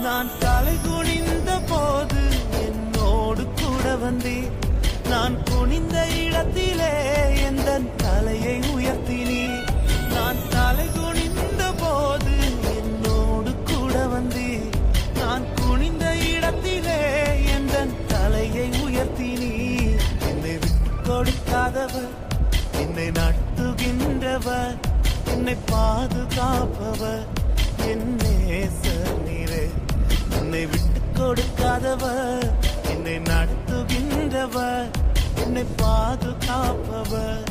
நான் தலை குனிந்த போது என்னோடு கூட வந்தீர். நான் குனிந்த இடத்திலே எந்த தலையை உயர்த்தினீர். நான் தலை குனிந்த போது என்னோடு கூட வந்தீர். நான் குனிந்த இடத்திலே எந்த தலையை உயர்த்தினீர். என்னை விட்டு கொடுக்காதவர், என்னை நடத்துகின்றவர், என்னை பாதுகாப்பவர் என் நேசர் நீரே. என்னை விட்டு கொடுக்காதவர், என்னை நடத்துகின்றவர், என்னை பாதுகாப்பவர்